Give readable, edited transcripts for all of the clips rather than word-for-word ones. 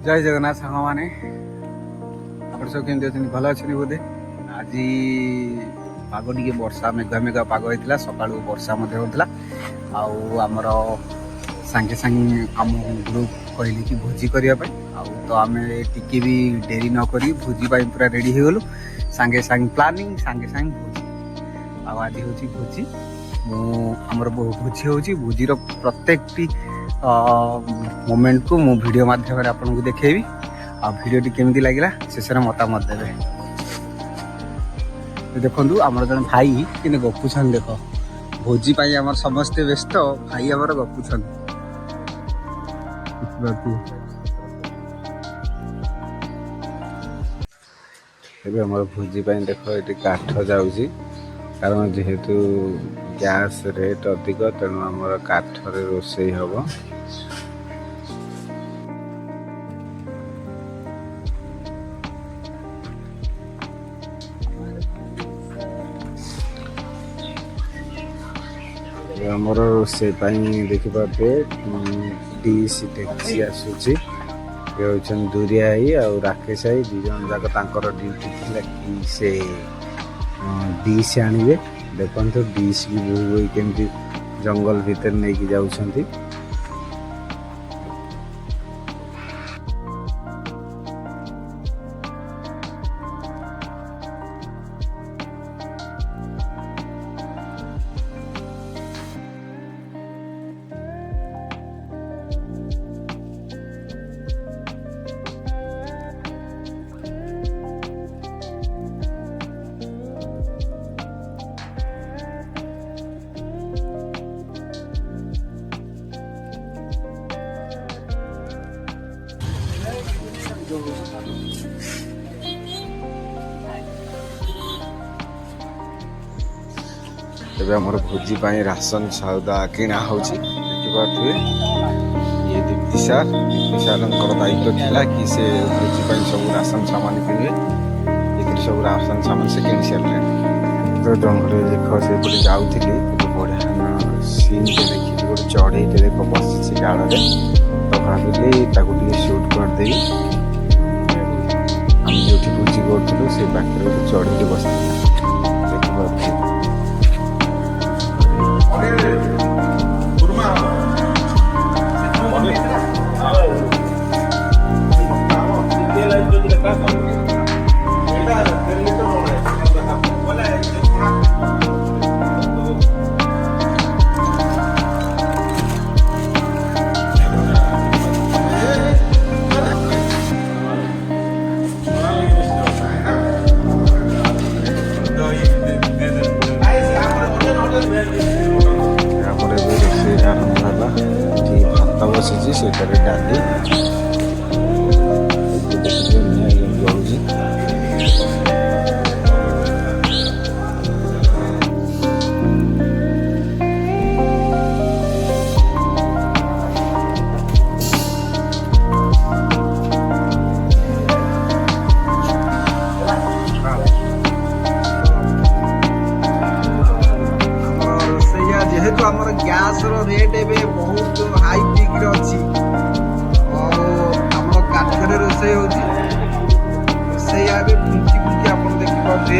जय जगन्नाथ सांग मैंने आप सब केमती अच्छे भल अच्छे बोधे आज पाग टे वर्षा मेघुआ मेघुआ पाग होता सका वर्षा होता आमर सांगे सांगे आम ग्रुप कहले कि भोजी करने तो आम टी भी डेरी नक भोजी पूरा रेडी हो गलु सांगे सांगे प्लानिंग सांगे सांगे भोजी आज हूँ भोजी आमर भोजी हूँ भोजीर प्रत्येक मोमेंट को मु वीडियो माध्यम आपको देखेबी आ वीडियो केमती लगे शेष मतामत देवे देखु आमर जन भाई कि गपुछन देख भोजी आम समस्ते व्यस्त भाई आमर गपुछन भोजी देख ये काठ जाऊँगी कारण जेहेतु गैस रेट अधिक तेणु आमर काठरे रोषे हम आमर रोषे देखिपे डिश डेक्ची आसूची ये हूँ दूरिया आई आ राकेश आई दिज जाक ड्यूटी थी कि से डिश आनिबे देखो डिश भी बोई बोई केमती जंगल भीतर नहीं कि जाउछंती भोजी राशन सौदा किना देखिपे ये दीप्ति सार दायित्व था कि से भोजी सब राशन सामान किणे ये सब राशन सामान से किणी सारे तो जंगल देख से जाऊली बढ़िया सीन देखी गोटे चढ़ई देख बसी डाल तो भाविली सुट करदे आम जो भोजी करूँ से पाखे चढ़ई बस देखिए बसी से डाली जेहेतु आम गैस रेट एवं बहुत हाई पिक अच्छी आम काठरे रोषे रोषैया फुंकी फुंकी आप देखिपे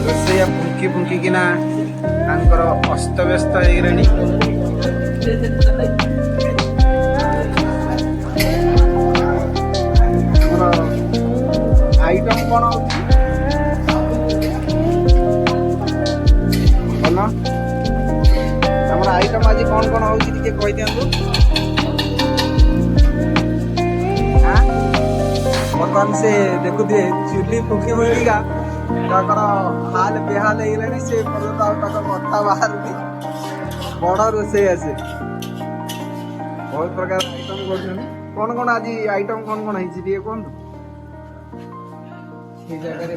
रोषैया फुंकी फुंकी किना अस्तव्यस्त आइटम कौन आइटम आज कौन कौन हो कही दिखाँ बर्तमान से देखुए चुली फुकी फुकिका हाल बेहाल होगला से कथा बाहर बड़ रोषे आसे बहुत प्रकार आइटम कर कौन कौन आज आइटम कौन कौन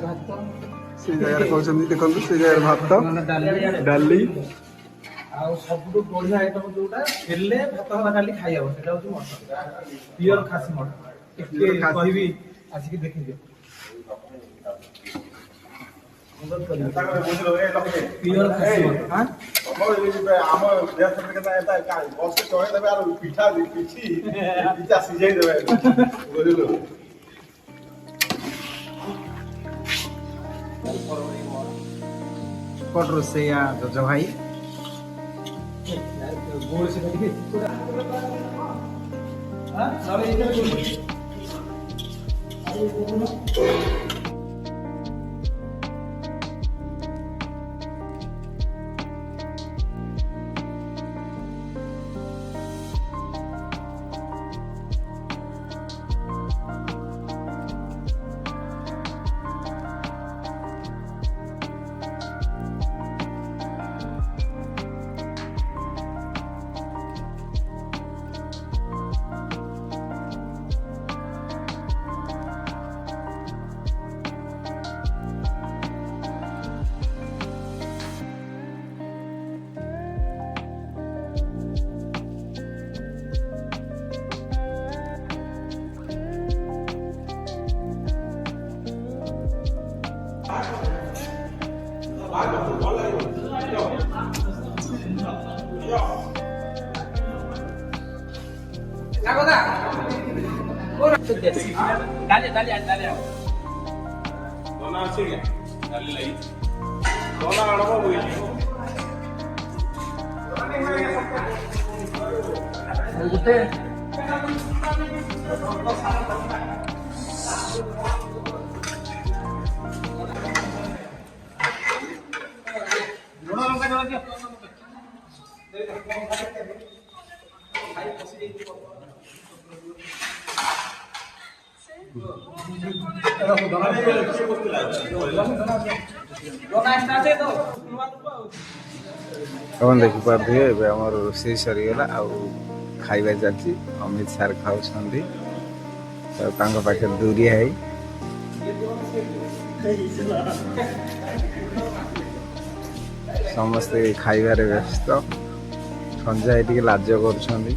कहतु से जगह देखो से जगह भात डाली सब बढ़िया आइटम जोटा भात खाली खाई हम से मटन प्योर खासी मटन आसिक देखिए ପିଓର ଖାସି ହଁ ଆମ ଦେହ କେତେ ବସ ଚଢ଼େଇ ଦେବେ ଆଉ ପିଠା କିଛି ପିଠା ସିଝେଇ ଦେବେ ବୁଝିଲୁ। ପଟ ରୋଷେଇଆ ଜଜ ଭାଇ ଗୋଳ ସେ ଖାଇକି ହଁ ନହେଲେ ଏଇଟା ଗୋଟେ ଆପଣ ଦେଖିପାରୁଥିବେ ଏବେ ଆମର ରୋଷେଇ ସରିଗଲା ଆଉ ଖାଇବା ଚାଲିଛି। ଅମିତ ସାର୍ ଖାଉଛନ୍ତି ତ ତାଙ୍କ ପାଖରେ ଦୂରିଆ ହେଇ ସମସ୍ତେ ଖାଇବାରେ ବ୍ୟସ୍ତ। ସଞ୍ଜୟ ଟିକେ ଲାଜ କରୁଛନ୍ତି।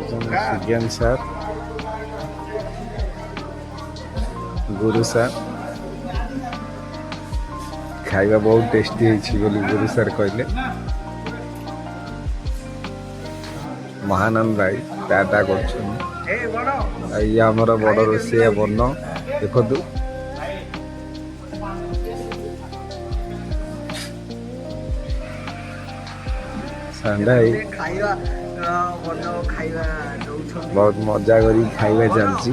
ସୁଜ୍ଞାନ ସାର୍, ଗୁରୁ ସାର୍ ଖାଇବା ବହୁତ ଟେଷ୍ଟି ହେଇଛି ବୋଲି ଗୁରୁ ସାର୍ କହିଲେ। ମହାନନ୍ଦ ଭାଇ ଟାଟା କରୁଛନ୍ତି। ଇଏ ଆମର ବଡ଼ ରୋଷେଇଆ ବର୍ଣ୍ଣ ଦେଖନ୍ତୁ। ସାଣ୍ଡା ଭାଇ ବହୁତ ମଜା କରି ଖାଇବା ଚାଲିଛି।